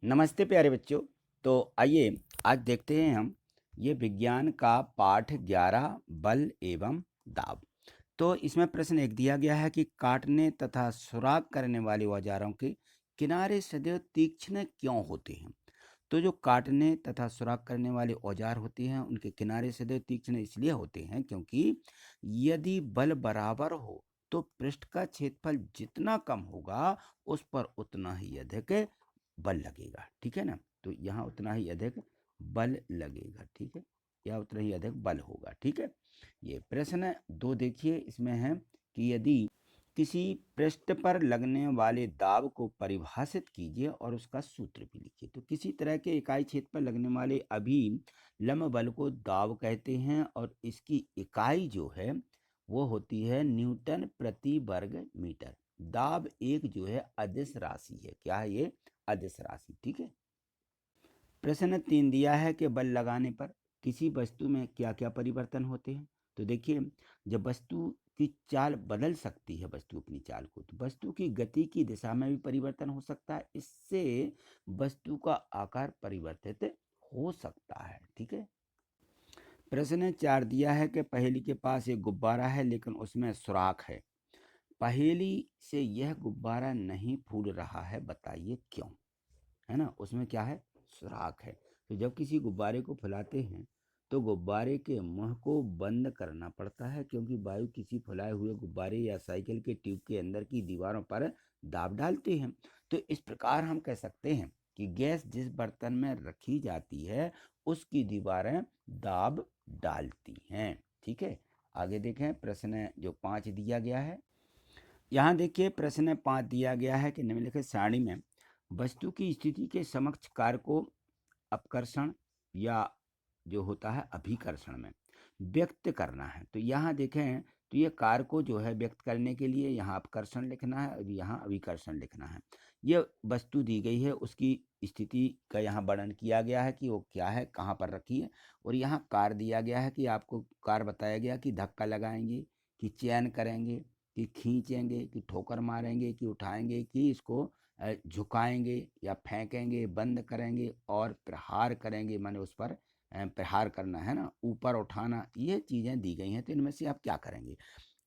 नमस्ते प्यारे बच्चों। तो आइए आज देखते हैं हम ये विज्ञान का पाठ 11 बल एवं दाब। तो इसमें प्रश्न एक दिया गया है कि काटने तथा सुराख करने वाले औजारों के किनारे सदैव तीक्ष्ण क्यों होते हैं। तो जो काटने तथा सुराख करने वाले औजार होते हैं उनके किनारे सदैव तीक्ष्ण इसलिए होते हैं क्योंकि यदि बल बराबर हो तो पृष्ठ का क्षेत्रफल जितना कम होगा उस पर उतना ही अधिक बल लगेगा। ठीक है ना। तो यहाँ उतना ही अधिक बल लगेगा। ठीक है, या उतना ही अधिक बल होगा। ठीक है। ये प्रश्न 2 देखिए, इसमें है कि यदि किसी पृष्ठ पर लगने वाले दाब को परिभाषित कीजिए और उसका सूत्र भी लिखिए। तो किसी तरह के इकाई क्षेत्र पर लगने वाले अभिलंब बल को दाब कहते हैं और इसकी इकाई जो है वो होती है न्यूटन प्रति वर्ग मीटर। दाब एक जो है अदिश राशि है। क्या है ये? अदिश राशि। ठीक है। प्रश्न 3 दिया है कि बल लगाने पर किसी वस्तु में क्या क्या परिवर्तन होते हैं। तो देखिए, जब वस्तु की चाल बदल सकती है, वस्तु अपनी चाल को, तो वस्तु की गति की दिशा में भी परिवर्तन हो सकता है। इससे वस्तु का आकार परिवर्तित हो सकता है। ठीक है। प्रश्न 4 दिया है कि पहेली के पास एक गुब्बारा है लेकिन उसमें सुराख है। पहेली से यह गुब्बारा नहीं फूल रहा है, बताइए क्यों। है ना, उसमें क्या है? सुराख है। तो जब किसी गुब्बारे को फुलाते हैं तो गुब्बारे के मुंह को बंद करना पड़ता है क्योंकि वायु किसी फुलाए हुए गुब्बारे या साइकिल के ट्यूब के अंदर की दीवारों पर दाब डालते हैं। तो इस प्रकार हम कह सकते हैं कि गैस जिस बर्तन में रखी जाती है उसकी दीवारें दाब डालती हैं। ठीक है। आगे देखें प्रश्न जो 5 दिया गया है। यहाँ देखिए प्रश्न 5 दिया गया है कि निम्नलिखित सारणी में वस्तु की स्थिति के समक्ष कार्य को अपकर्षण या जो होता है अभिकर्षण में व्यक्त करना है। तो यहाँ देखें तो ये कार्य को जो है व्यक्त करने के लिए यहाँ अपकर्षण लिखना है और यहाँ अभिकर्षण लिखना है। ये वस्तु दी गई है, उसकी स्थिति का यहाँ वर्णन किया गया है कि वो क्या है, कहाँ पर रखी है। और यहाँ कार्य दिया गया है कि आपको कार्य बताया गया कि धक्का लगाएंगे, कि चयन करेंगे, कि खींचेंगे, कि ठोकर मारेंगे, कि उठाएंगे, कि इसको झुकाएंगे या फेंकेंगे, बंद करेंगे और प्रहार करेंगे, माने उस पर प्रहार करना है ना, ऊपर उठाना, ये चीज़ें दी गई हैं। तो इनमें से आप क्या करेंगे?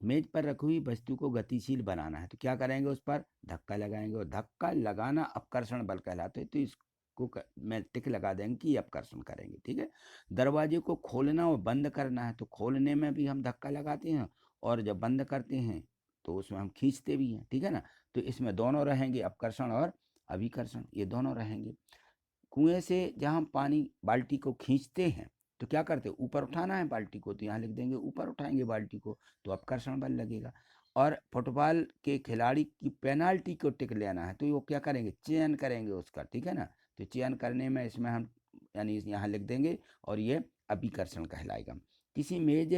मेज पर रखी हुई वस्तु को गतिशील बनाना है तो क्या करेंगे? उस पर धक्का लगाएंगे और धक्का लगाना अपकर्षण बल कहलाते हैं। तो इसको में टिक लगा देंगे कि अपकर्षण करेंगे। ठीक है। दरवाजे को खोलना और बंद करना है तो खोलने में भी हम धक्का लगाते हैं और जब बंद करते हैं तो उसमें हम खींचते भी हैं। ठीक है ना। तो इसमें दोनों रहेंगे, अपकर्षण और अभिकर्षण, ये दोनों रहेंगे। कुएं से जहाँ हम पानी बाल्टी को खींचते हैं तो क्या करते हैं? ऊपर उठाना है बाल्टी को, तो यहाँ लिख देंगे ऊपर उठाएंगे बाल्टी को, तो अपकर्षण बल लगेगा। और फुटबॉल के खिलाड़ी की पेनाल्टी को टिक लेना है तो वो क्या करेंगे? चयन करेंगे उसका। ठीक है ना। तो चयन करने में इसमें हम यानी यहाँ लिख देंगे और ये अभिकर्षण कहलाएगा। किसी मेज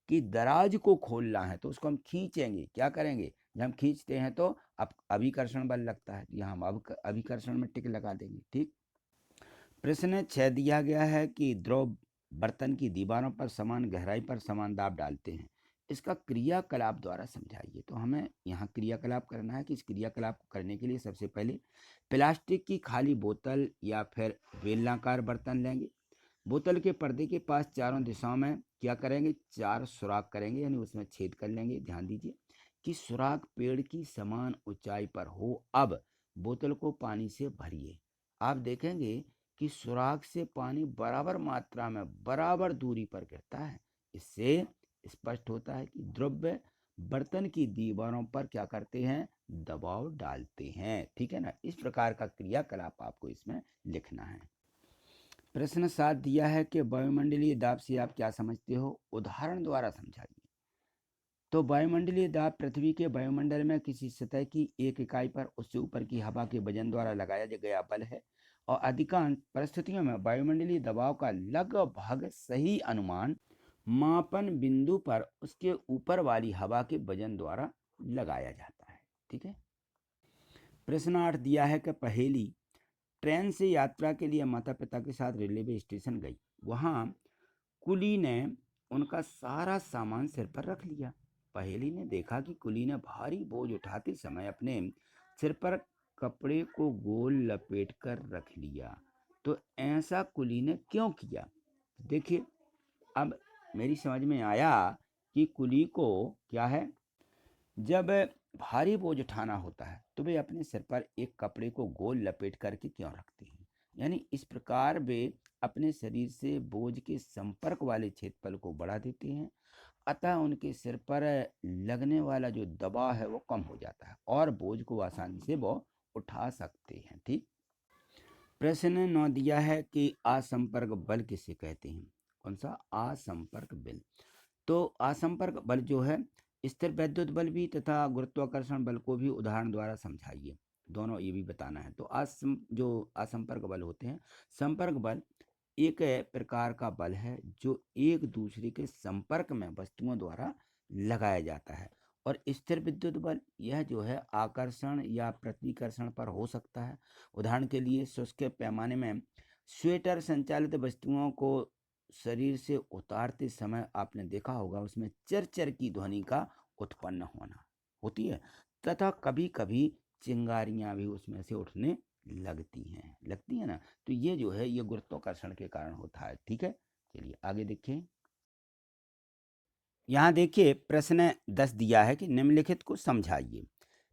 की दराज को खोलना है तो उसको हम खींचेंगे। क्या करेंगे? जब हम खींचते हैं तो अब अभिकर्षण बल लगता है, यहाँ हम अब अभिकर्षण में टिक लगा देंगे। ठीक। प्रश्न 6 दिया गया है कि द्रव बर्तन की दीवारों पर समान गहराई पर समान दाब डालते हैं, इसका क्रियाकलाप द्वारा समझाइए। तो हमें यहाँ क्रियाकलाप करना है कि इस क्रियाकलाप को करने के लिए सबसे पहले प्लास्टिक की खाली बोतल या फिर बेलनाकार बर्तन लेंगे। बोतल के पर्दे के पास चारों दिशाओं में क्या करेंगे? 4 सुराख करेंगे, यानी उसमें छेद कर लेंगे। ध्यान दीजिए कि सुराख पेड़ की समान ऊंचाई पर हो। अब बोतल को पानी से भरिए। आप देखेंगे कि सुराख से पानी बराबर मात्रा में बराबर दूरी पर गिरता है। इससे स्पष्ट होता है कि द्रव्य बर्तन की दीवारों पर क्या करते हैं? दबाव डालते हैं। ठीक है ना। इस प्रकार का क्रियाकलाप आपको इसमें लिखना है। प्रश्न 7 दिया है कि वायुमंडलीय दाब से आप क्या समझते हो, उदाहरण द्वारा समझाइए। तो वायुमंडलीय दाब पृथ्वी के वायुमंडल में किसी सतह की एक इकाई पर उससे ऊपर की हवा के वजन द्वारा लगाया गया बल है और अधिकांश परिस्थितियों में वायुमंडलीय दबाव का लगभग सही अनुमान मापन बिंदु पर उसके ऊपर वाली हवा के वजन द्वारा लगाया जाता है। ठीक है। प्रश्न 8 दिया है कि पहेली, ट्रेन से यात्रा के लिए माता पिता के साथ रेलवे स्टेशन गई। वहाँ कुली ने उनका सारा सामान सिर पर रख लिया। पहेली ने देखा कि कुली ने भारी बोझ उठाते समय अपने सिर पर कपड़े को गोल लपेट कर रख लिया। तो ऐसा कुली ने क्यों किया? देखिए, अब मेरी समझ में आया कि कुली को क्या है, जब भारी बोझ उठाना होता है तो वे अपने सिर पर एक कपड़े को गोल लपेट करके क्यों रखते हैं। यानी इस प्रकार वे अपने शरीर से बोझ के संपर्क वाले क्षेत्रफल को बढ़ा देते हैं, अतः उनके सिर पर लगने वाला जो दबाव है वो कम हो जाता है और बोझ को आसानी से वो उठा सकते हैं। ठीक। प्रश्न 9 दिया है कि असंपर्क बल किसे कहते हैं? कौन सा? असंपर्क बल। तो असंपर्क बल जो है, स्थिर वैद्युत बल भी तथा गुरुत्वाकर्षण बल को भी उदाहरण द्वारा समझाइए। दोनों ये भी बताना है। तो जो असंपर्क बल होते हैं, संपर्क बल एक प्रकार का बल है जो एक दूसरे के संपर्क में वस्तुओं द्वारा लगाया जाता है। और स्थिर विद्युत बल यह जो है आकर्षण या प्रतिकर्षण पर हो सकता है। उदाहरण के लिए शुष्क पैमाने में स्वेटर संचालित वस्तुओं को शरीर से उतारते समय आपने देखा होगा उसमें चरचर की ध्वनि का उत्पन्न होना होती है, तथा कभी कभी चिंगारियां भी उसमें से उठने लगती हैं ना। तो ये जो है ये गुरुत्वाकर्षण के कारण होता है। ठीक है, चलिए आगे देखिए। यहाँ देखिए प्रश्न 10 दिया है कि निम्नलिखित को समझाइए।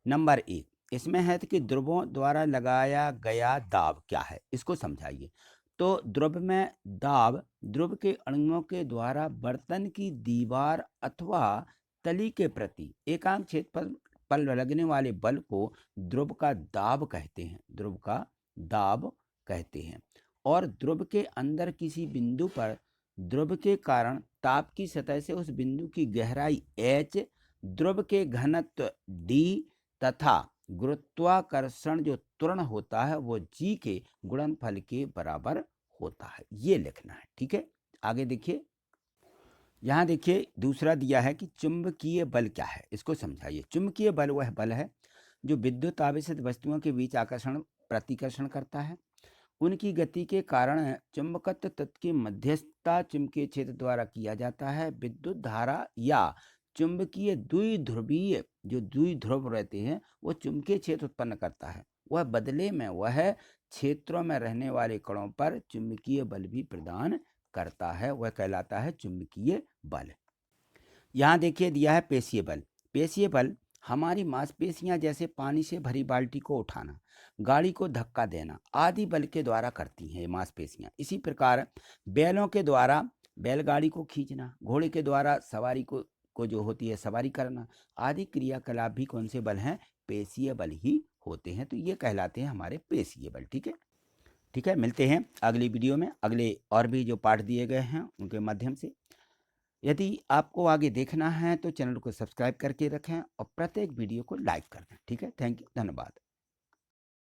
नंबर 1, इसमें है कि ध्रुवों द्वारा लगाया गया दाब क्या है, इसको समझाइए। तो ध्रुव में दाब ध्रुव के अणुओं के द्वारा बर्तन की दीवार अथवा तली के प्रति एकांक क्षेत्रफल पर लगने वाले बल को ध्रुव का दाब कहते हैं। ध्रुव का दाब कहते हैं। और ध्रुव के अंदर किसी बिंदु पर ध्रुव के कारण ताप की सतह से उस बिंदु की गहराई h, ध्रुव के घनत्व d तथा गुरुत्वाकर्षण जो त्वरण होता है वो g के गुणनफल के बराबर होता है। ये लिखना है। ठीक है, आगे देखिए। यहाँ देखिए दूसरा दिया है कि चुंबकीय बल क्या है, इसको समझाइए। चुंबकीय बल वह बल है जो विद्युत आवेशित वस्तुओं के बीच आकर्षण प्रतिकर्षण करता है। उनकी गति के कारण चुंबकत्व तत्व की मध्यस्थता चुंबकीय क्षेत्र द्वारा किया जाता है। विद्युत धारा या चुंबकीय द्विध्रुवीय जो द्विध्रुव रहते हैं वो चुंबकीय क्षेत्र उत्पन्न करता है। वह बदले में वह क्षेत्रों में रहने वाले कणों पर चुंबकीय बल भी प्रदान करता है, वह कहलाता है चुंबकीय बल। यहाँ देखिए दिया है पेशीय बल। पेशीय बल हमारी मांसपेशियां जैसे पानी से भरी बाल्टी को उठाना, गाड़ी को धक्का देना आदि बल के द्वारा करती हैं मांसपेशियां। इसी प्रकार बैलों के द्वारा बैलगाड़ी को खींचना, घोड़े के द्वारा सवारी को जो होती है सवारी करना आदि क्रियाकलाप भी कौन से बल हैं? पेशीय बल ही होते हैं। तो ये कहलाते हैं हमारे पेशीय बल। ठीक है, ठीक है, मिलते हैं अगली वीडियो में अगले और भी जो पाठ दिए गए हैं उनके माध्यम से। यदि आपको आगे देखना है तो चैनल को सब्सक्राइब करके रखें और प्रत्येक वीडियो को लाइक कर दें। ठीक है, थैंक यू, धन्यवाद।